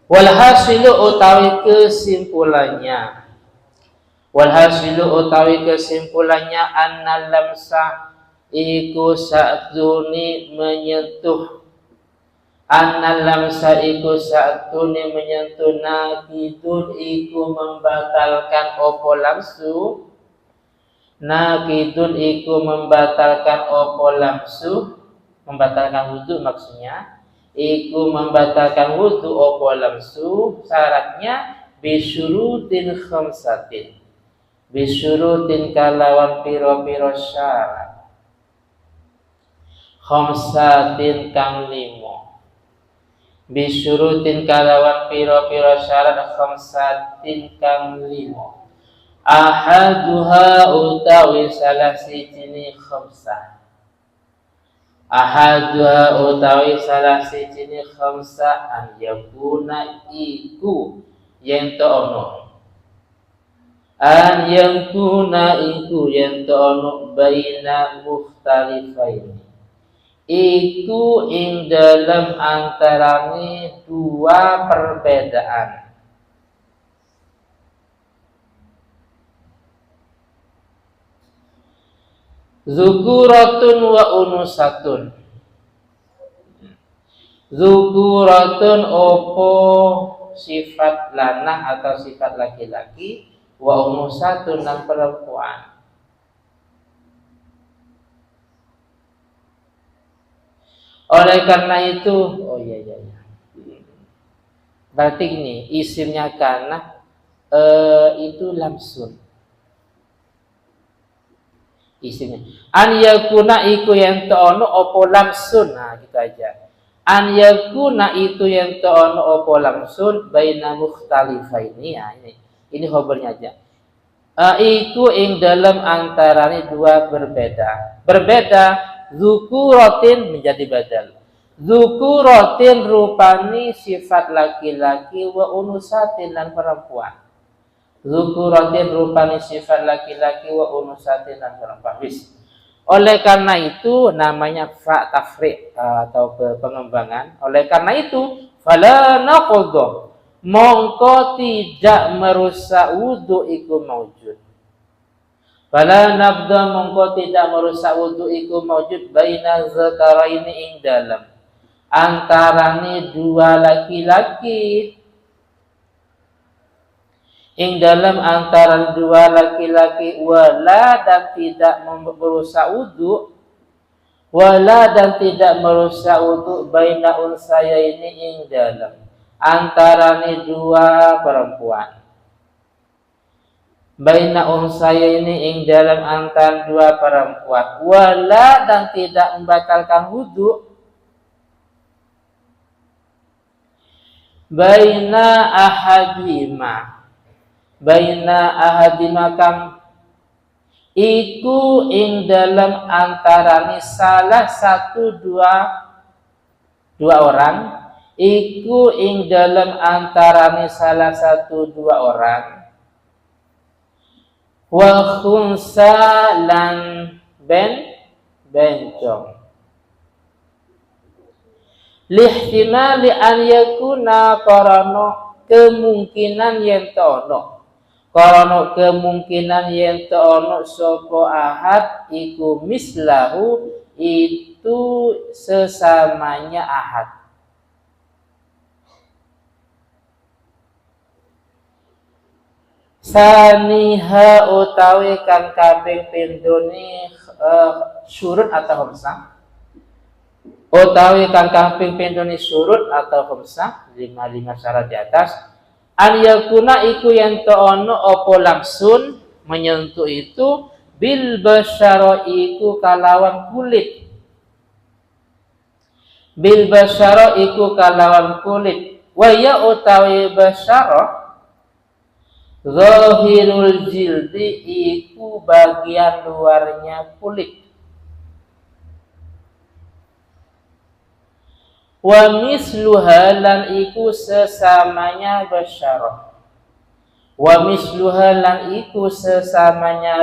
Walhasilu utawi kesimpulannya, annal lamsa iku sa'duni menyentuh, nakidun iku membatalkan opo lamsu, membatalkan wudu maksudnya, iku membatalkan wudu opo lamsu, syaratnya bisyurutin khamsatin, kalawan piro-piro syarat, khamsatin kang limo, kalawan piro-piro syarat, khamsatin kang limo, ahaduha utawi salah sijine khamsah, an yakuna iku yen to ono, baina mukhtalifaini iku ing dalam antarane dua perbedaan. Zukuratun wa unusatun. Zukuratun opo sifat lanang atau sifat laki-laki, wa unusatun dan perempuan. Oleh karena itu, berarti ini isimnya karena itu lamsun. Isimnya an yakuna iku yang ta'onu opo lamsun. Nah gitu aja. An yakuna itu yang ta'onu opo lamsun baina mukhtalifaini. Ya, ini khobarnya aja. Iku ing dalam antarane dua berbeda. Zukuratin menjadi badal. Zukuratin rupani sifat laki-laki, wa unusatin dan perempuan. Zukuratin rupani sifat laki-laki, wa unusatin dan perempuan. Oleh karena itu namanya fa tafriq atau pengembangan. Oleh karena itu fala naqdhu, mongko tidak merusak wudu iku maujud. Fala nabda mongko tidak merusak wudu iku maujud baina zakaraini ing dalam antarane dua laki-laki, ing dalam antara dua laki-laki, wala dan tidak merusak wudu, baina unsaya ini ing dalam antarane dua perempuan. Baina unsaya ini ing dalam antara dua perempuan, wala dan tidak membatalkan wudu, baina ahadima kang iku ing dalam antarane salah satu dua orang, iku ing dalam antarane salah satu dua orang, wa khunsa lan bencong, lihtimali an yakuna karana kemungkinan yen ono, sapa ahad iku mislahu itu sesamanya ahad. Saniha utawi kang kaping pindhone syurut atau khamsah, lima syarat di atas. An yakuna iku yen to ono apa lamsun menyentuh itu bil basyara iku kalawan kulit, wa ya utawi basyara zahirul jildi iku bagian luarnya kulit, wa misluha lan iku sesamanya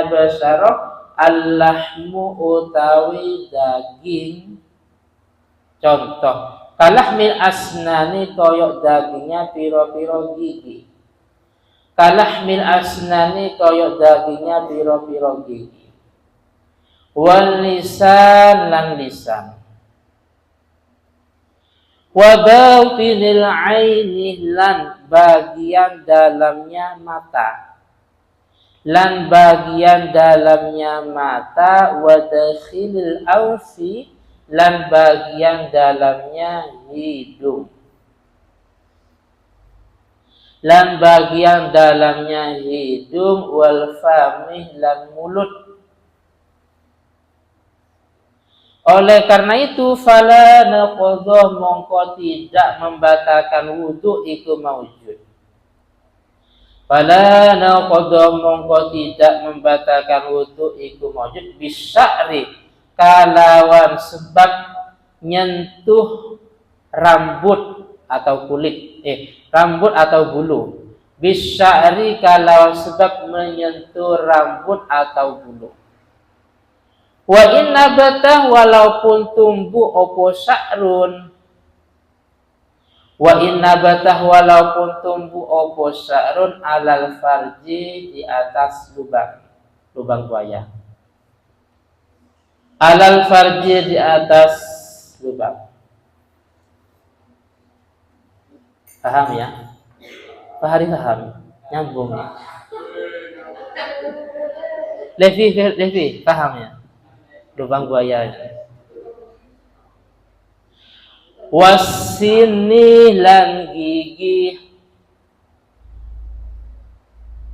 basyarah, al-lahmu utawi daging. Contoh Kalahmil asnani koyok dagingnya piro-piro gigi. Kalahmil asnani koyok dagingnya piro-piro gigi. Wal lisan lan lisan. Wa batinil aini lan bagian dalamnya mata. Lan bagian dalamnya mata. Wa dakhilil awfi lan bagian dalamnya hidung. Lan bagian dalamnya hidung. Wal famih lan mulut. Oleh karena itu, fala naqdha mongko tidak membatalkan wudu iku maujud. Fala naqdha mongko tidak membatalkan wudu iku maujud bisya'ri kalawan sebab nyentuh rambut atau kulit, rambut atau bulu. Bisya'ri kalawan sebab menyentuh rambut atau bulu. Wa inna batah walaupun tumbuh opo sya'run. Wa inna batah walaupun tumbuh opo sya'run alal farji di atas lubang buaya. Alal farji di atas lubang. Paham ya? Fahri paham? Nyambung ya? Levi paham ya? Lubang buaya. Wasini lan gigi.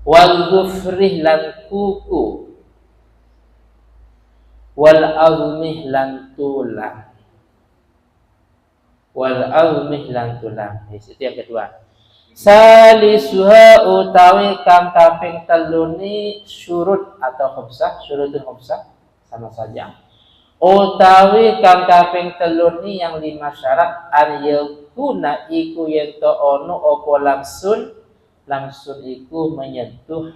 Wal gufrih lan kuku. Wal azmih lan tulang. Wal azmih lan tulang. Itu yang kedua. Salisuha utawi kang kaping telu ni syurut atau khubsah, syurutul khubsah sama saja. Utawi kang kaping telu ni yang 5 syarat an yakuna iku yen to ono apa langsung iku menyentuh.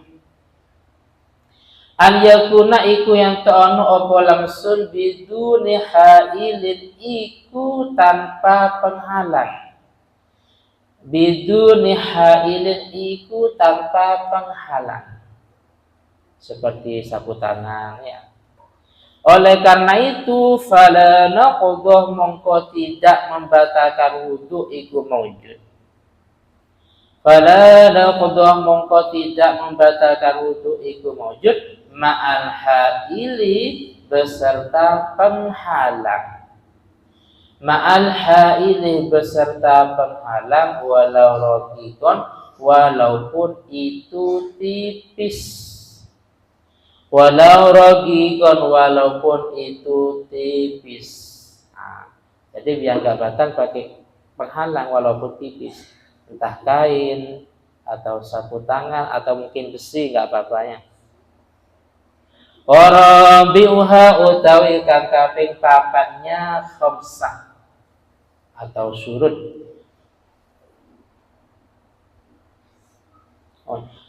An yakuna iku yang to ono apa langsung biduni hailin iku tanpa penghalang. Biduni hailin iku tanpa penghalang. Seperti sapu tangan ya. Oleh karena itu, fala naqdha mongko tidak membatalkan wudu iku maujud. Fala naqdha mongko tidak membatalkan wudu iku maujud ma'al haili beserta penghalang. Ma'al haili beserta penghalang walau raqikon walaupun itu tipis. Walau ragikon walaupun itu tipis. Nah, jadi biar gak batal pakai penghalang walaupun tipis, entah kain atau sapu tangan atau mungkin besi gak apa-apanya. Warabi'uha utawi kang kaping papannya khamsah atau surut.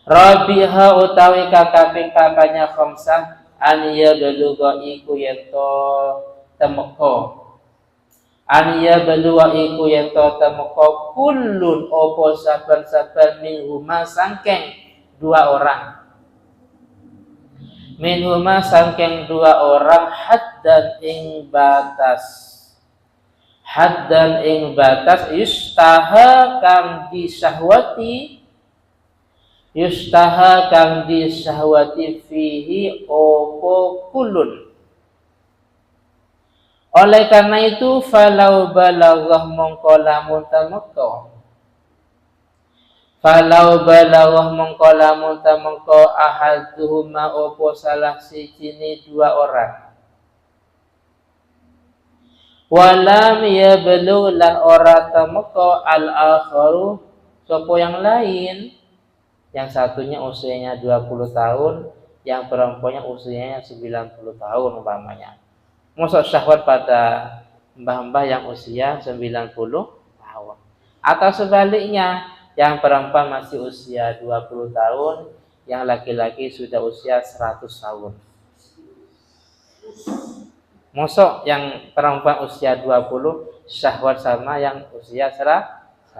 Rabiha utawi kakaping papanya khamsah an yabluga iku yento temeko. An yabluga iku yento temeko kullun opo saben-saben minhuma sangkeng 2 orang. Minhuma sangkeng 2 orang haddan ing batas. Haddan ing batas yustaha kang disahwati. Yustaha kang disahwati fihi opo kulun. Oleh karena itu falau balaghah mongko lamun tameka. Falau balaghah mongko lamun tameka ahaduhuma opo salah sijine 2 orang. Walam yablu lan ora tameka al-akharu sapa yang lain. Yang satunya usianya 20 tahun, yang perempuannya usianya 90 tahun umpamanya. Masuk syahwat pada mbah-mbah yang usia 90 tahun. Atau sebaliknya, yang perempuan masih usia 20 tahun, yang laki-laki sudah usia 100 tahun. Masuk yang perempuan usia 20, syahwat sama yang usia 100.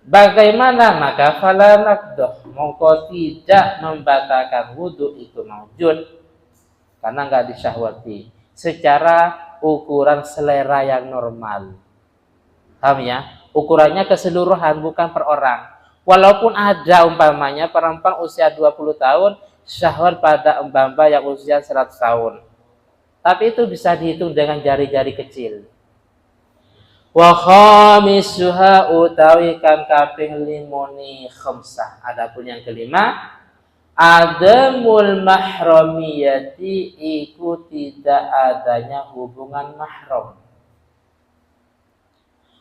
Bagaimana? Maka fala naqdah, mongko tidak membatalkan wudu itu maujud karena enggak disyahwati secara ukuran selera yang normal. Paham ya? Ukurannya keseluruhan bukan per orang. Walaupun ada umpamanya perempuan usia 20 tahun syahwat pada mbak-mbak yang usia 100 tahun. Tapi itu bisa dihitung dengan jari-jari kecil. Wa khamisuha utawi kang kaping limoni khamsah. Adapun yang kelima, adamul mahramiyati iku tidak adanya hubungan mahram.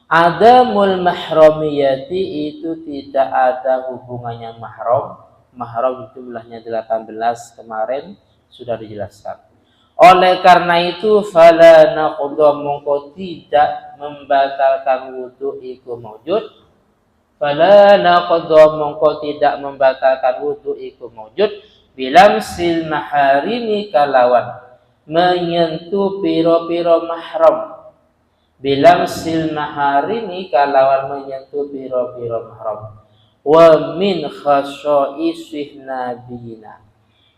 Adamul mahramiyati itu tidak ada hubungannya mahram. Mahram jumlahnya 18 kemarin sudah dijelaskan. Oleh karena itu fala naqudha mongko tidak membatalkan wudu iku maujud. Fala naqudha mongko tidak membatalkan wudu iku maujud bilamsil maharimi kalawan menyentuh piro-piro mahram. Bilamsil maharimi kalawan menyentuh piro-piro mahram. Wa min khasya'isih nabiyina.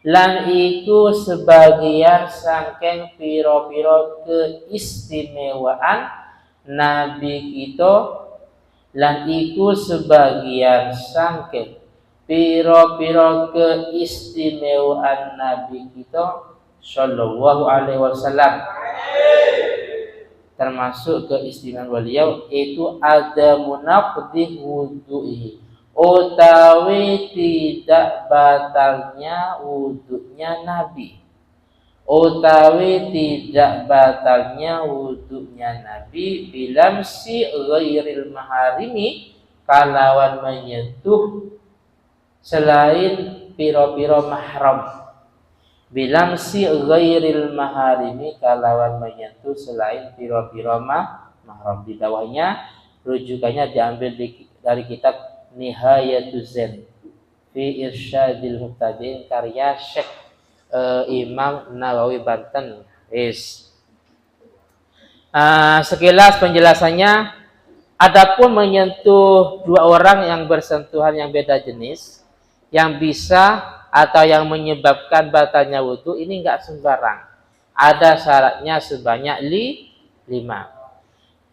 Lan iku sebagian saking piro-piro keistimewaan nabi kita, lan iku sebagian saking piro-piro keistimewaan nabi kita sallallahu alaihi wasallam. Termasuk keistimewaan beliau itu ada munaqdih wudu'i, utawi tidak batalnya wudunya Nabi. Utawi tidak batalnya wudunya Nabi bilamsi ghairil maharimi kalawan menyentuh selain piro-piro mahram. Bilamsi ghairil maharimi kalawan menyentuh selain piro-piro mahram. Di bawahnya rujukannya diambil dari kitab Nihayatul Zen fi Irsyadil Muqtadin karya Syekh Imam Nawawi Banten. Sekilas penjelasannya, adapun menyentuh dua orang yang bersentuhan yang beda jenis yang bisa atau yang menyebabkan batalnya wudu ini enggak sembarang. Ada syaratnya sebanyak 5.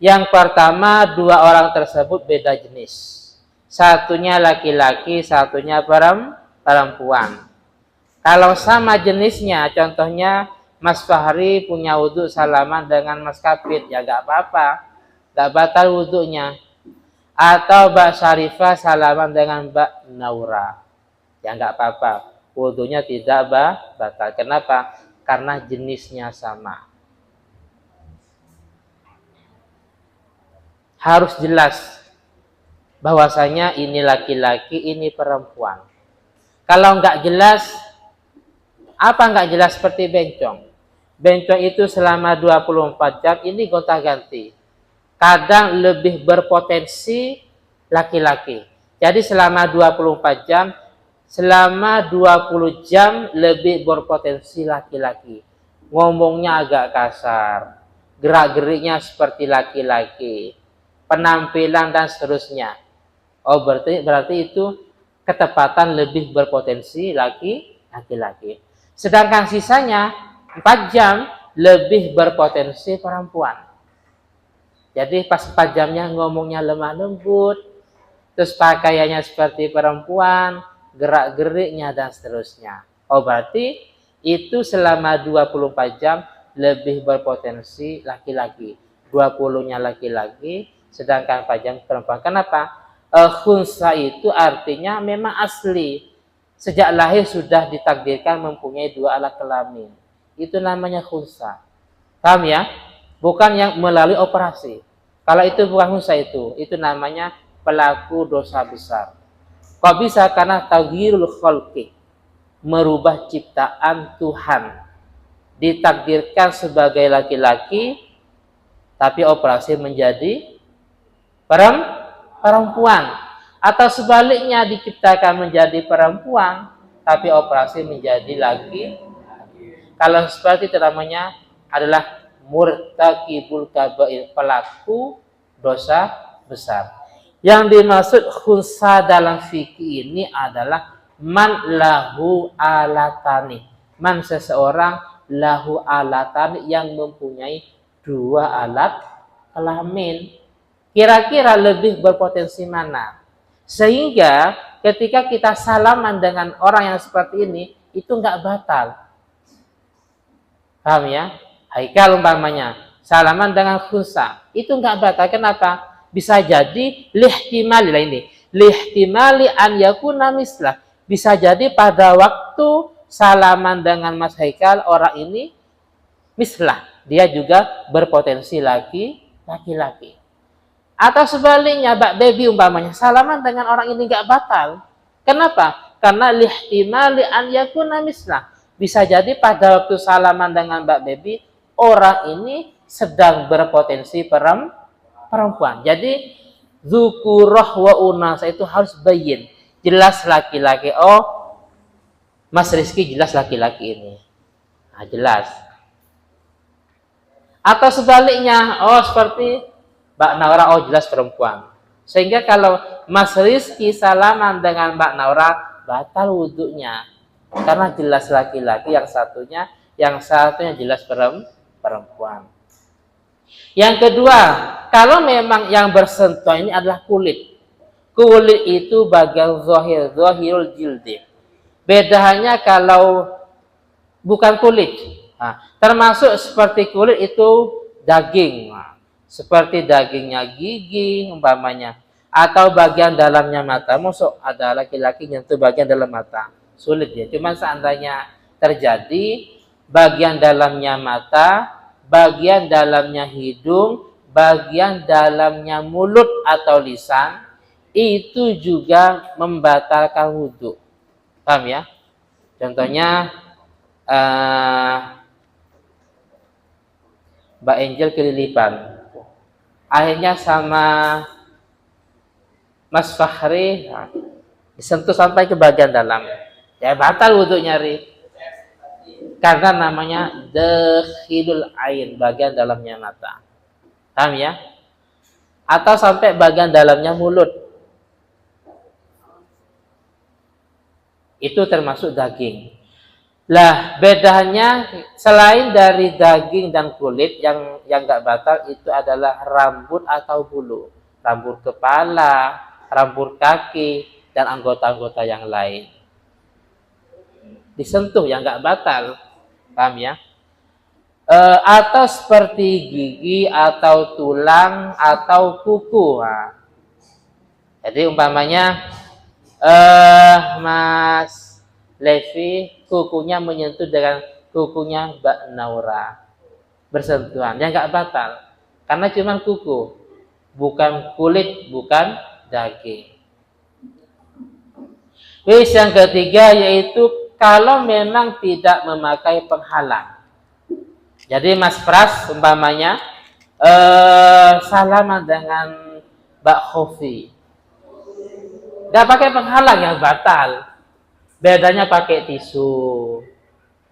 Yang pertama, dua orang tersebut beda jenis. Satunya laki-laki, satunya perempuan. Kalau sama jenisnya, contohnya Mas Fahri punya wudu salaman dengan Mas Kapit, ya gak apa-apa, gak batal wudunya. Atau Mbak Syarifah salaman dengan Mbak Naura, ya gak apa-apa, wudunya tidak batal. Kenapa? Karena jenisnya sama. Harus jelas bahwasanya ini laki-laki, ini perempuan. Kalau enggak jelas, apa enggak jelas seperti bencong. Bencong itu selama 24 jam ini gonta-ganti. Kadang lebih berpotensi laki-laki. Jadi selama 24 jam, selama 20 jam lebih berpotensi laki-laki. Ngomongnya agak kasar, gerak-geriknya seperti laki-laki, penampilan dan seterusnya. Oh, berarti itu ketepatan lebih berpotensi laki-laki. Sedangkan sisanya 4 jam lebih berpotensi perempuan. Jadi pas 4 jamnya ngomongnya lemah lembut, terus pakaiannya seperti perempuan, gerak-geriknya dan seterusnya. Oh, berarti itu selama 24 jam lebih berpotensi laki-laki. 20-nya laki-laki, sedangkan 4 jam perempuan. Kenapa? Khunsa itu artinya memang asli. Sejak lahir sudah ditakdirkan mempunyai 2 alat kelamin. Itu namanya khunsa. Paham ya? Bukan yang melalui operasi. Kalau itu bukan khunsa itu namanya pelaku dosa besar. Kok bisa? Karena taghyirul khalqi, merubah ciptaan Tuhan. Ditakdirkan sebagai laki-laki, tapi operasi menjadi perempuan. Atau sebaliknya diciptakan menjadi perempuan, tapi operasi menjadi laki. Kalau seperti itu namanya adalah murtakibul kabair, pelaku dosa besar. Yang dimaksud khunsa dalam fikih ini adalah man lahu alatani. Man seseorang lahu alatani yang mempunyai dua alat kelamin. Kira-kira lebih berpotensi mana? Sehingga ketika kita salaman dengan orang yang seperti ini, itu nggak batal. Paham ya? Haikal umpamanya, salaman dengan khunsa, itu nggak batal. Kenapa? Bisa jadi lihtimali lah ini. Lihtimali an yakuna mislah. Bisa jadi pada waktu salaman dengan Mas Haikal, orang ini mislah. Dia juga berpotensi laki-laki. Atau sebaliknya, Mbak Baby umpamanya, salaman dengan orang ini nggak batal. Kenapa? Karena lihtimali an yakuna mislah. Bisa jadi pada waktu salaman dengan Mbak Baby, orang ini sedang berpotensi perempuan. Jadi dzukurah wa unasa itu harus bayin, jelas laki-laki. Oh, Mas Rizky jelas laki-laki ini. Nah, jelas. Atau sebaliknya, oh seperti Mbak Naura, oh jelas perempuan. Sehingga kalau Mas Rizky salaman dengan Mbak Naura, batal wudhunya. Karena jelas laki-laki, yang satunya jelas perempuan. Yang kedua, kalau memang yang bersentuhan ini adalah kulit. Kulit itu bagian zahirul jildi. Bedanya kalau bukan kulit. Nah, termasuk seperti kulit itu daging. Nah, seperti dagingnya gigi umpamanya. Atau bagian dalamnya mata. Masuk ada laki-laki nyentuh bagian dalam mata. Sulit ya. Cuma seandainya terjadi bagian dalamnya mata, bagian dalamnya hidung, bagian dalamnya mulut atau lisan, itu juga membatalkan wudhu. Paham ya? Contohnya Mbak Angel kelilipan. Akhirnya sama Mas Fahri disentuh sampai ke bagian dalam. Ya batal wudhunya, karena namanya dakhilul ain, bagian dalamnya mata. Paham ya? Atau sampai bagian dalamnya mulut. Itu termasuk daging. Lah, bedanya selain dari daging dan kulit yang enggak batal itu adalah rambut atau bulu. Rambut kepala, rambut kaki, dan anggota-anggota yang lain. Disentuh yang enggak batal. Paham ya? Atau seperti gigi atau tulang atau kuku. Nah, jadi umpamanya Mas Levi kukunya menyentuh dengan kukunya Mbak Naura, bersentuhan, ya nggak batal karena cuma kuku, bukan kulit, bukan daging. Wis yang ketiga yaitu kalau memang tidak memakai penghalang. Jadi Mas Pras umpamanya salaman dengan Mbak Khofi, nggak pakai penghalang, yang batal. Bedanya pakai tisu,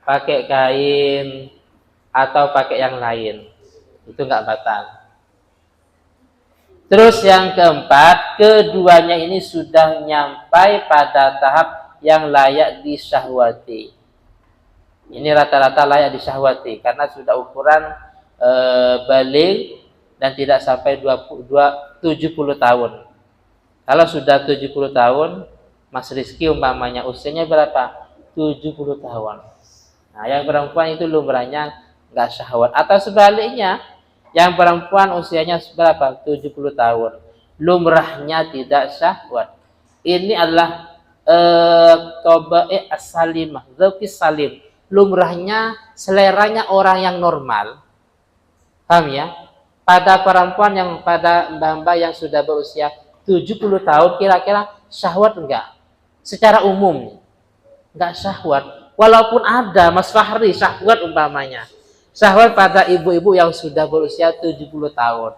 pakai kain, atau pakai yang lain. Itu nggak batal. Terus yang keempat, keduanya ini sudah nyampai pada tahap yang layak disyahwati. Ini rata-rata layak disyahwati karena sudah ukuran baligh dan tidak sampai 70 tahun. Kalau sudah 70 tahun, Mas Rizky umpamanya usianya berapa? 70 tahun. Nah, yang perempuan itu lumrahnya nggak syahwat. Atau sebaliknya, yang perempuan usianya berapa? 70 tahun. Lumrahnya tidak syahwat. Ini adalah toba'i as-salimah, dzauqis salim. Lumrahnya, seleranya orang yang normal. Paham ya? Pada perempuan pada mbak-mbak yang sudah berusia 70 tahun, kira-kira syahwat enggak? Secara umum enggak syahwat. Walaupun ada Mas Fahri syahwat umpamanya. Syahwat pada ibu-ibu yang sudah berusia 70 tahun.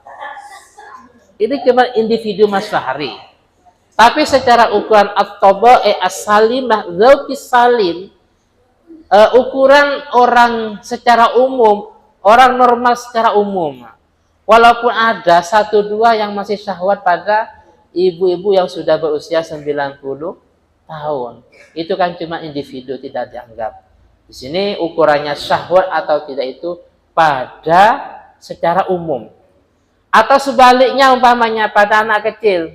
Ini cuma individu Mas Fahri. Tapi secara ukuran at-taba'i as-salimah dzauqis salim, ukuran orang secara umum, Orang normal secara umum. Walaupun ada satu dua yang masih syahwat pada ibu-ibu yang sudah berusia 90 tahun. Itu kan cuma individu, tidak dianggap. Di sini ukurannya syahwat atau tidak itu pada secara umum. Atau sebaliknya umpamanya pada anak kecil.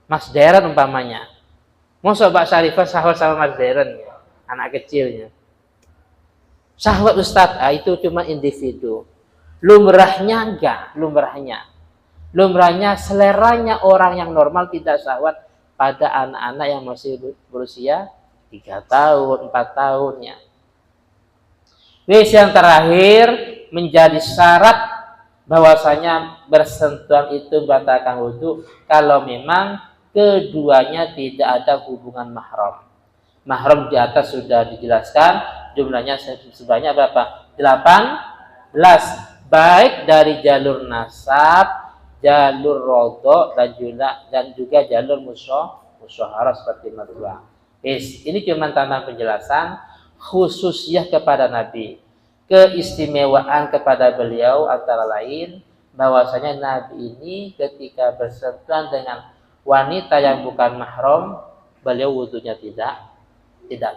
Mas Deren umpamanya. Mau Mbak Syarifah syahwat sama Mas Deren ya, anak kecilnya. Syahwat Ustadz, itu cuma individu. Lumrahnya enggak, lumrahnya seleranya orang yang normal tidak syahwat pada anak-anak yang masih berusia 3 tahun, 4 tahunnya. Yang terakhir menjadi syarat bahwasanya bersentuhan itu membatalkan wudu kalau memang keduanya tidak ada hubungan mahram. Mahram di atas sudah dijelaskan, jumlahnya sebanyak berapa? 18, baik dari jalur nasab, jalur rodok dan juga jalur musyawarah seperti madua. Ini cuma tentang penjelasan khususnya kepada Nabi. Keistimewaan kepada beliau antara lain bahwasanya Nabi ini ketika bersentuhan dengan wanita yang bukan mahram, beliau wudunya tidak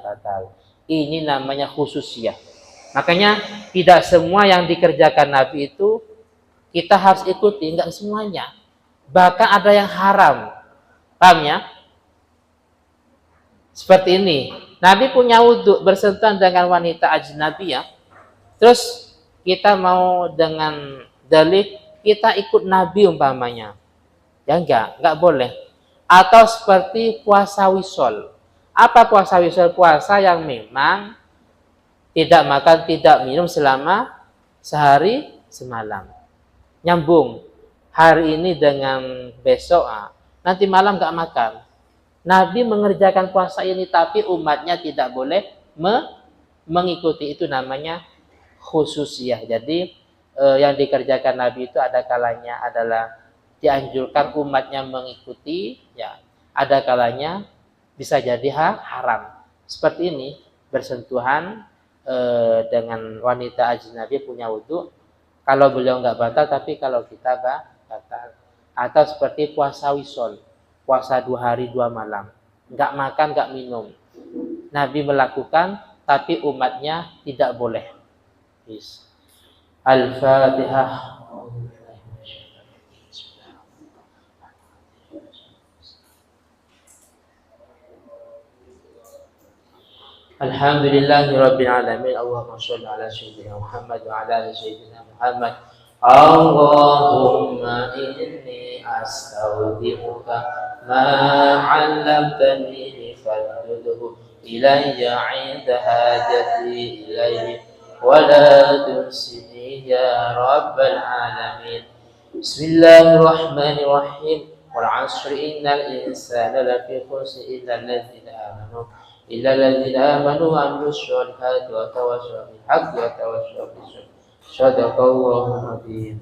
batal. Ini namanya khususiyah. Makanya tidak semua yang dikerjakan Nabi itu kita harus ikuti, enggak semuanya. Bahkan ada yang haram. Paham ya? Seperti ini. Nabi punya wudu bersentuhan dengan wanita ajnabiyah. Terus kita mau dengan dalil kita ikut Nabi umpamanya. Ya enggak boleh. Atau seperti puasa wisol. Apa puasa wisol? Puasa yang memang tidak makan, tidak minum selama sehari semalam. Nyambung. Hari ini dengan besok, nanti malam enggak makan. Nabi mengerjakan puasa ini tapi umatnya tidak boleh mengikuti, itu namanya khususiyah. Jadi yang dikerjakan Nabi itu ada kalanya adalah dianjurkan umatnya mengikuti, ya. Ada kalanya bisa jadi haram. Seperti ini bersentuhan dengan wanita ajnabi punya wudu. Kalau beliau nggak batal, tapi kalau kita batal. Atau seperti puasa wisol. Puasa 2 hari 2 malam, nggak makan, nggak minum. Nabi melakukan, tapi umatnya tidak boleh. Al-Fatihah. Alhamdulillahi Rabbil Alamin. Allahumma sholli ala Sayyidina Muhammad wa ala ali Sayyidina Muhammad. Allahumma inni astaudimuka ma 'allamtani fardudhu ilayya 'inda hajati ilayhi wa la tunsini ya Rabbal Alamin. Bismillahirrahmanirrahim. Wal 'asri innal insana lafi khusr illa alladzina amanu wa 'amilus solihati wa tawassaw bil haqqi wa tawassaw bis sabr. Shadaqallahu azim.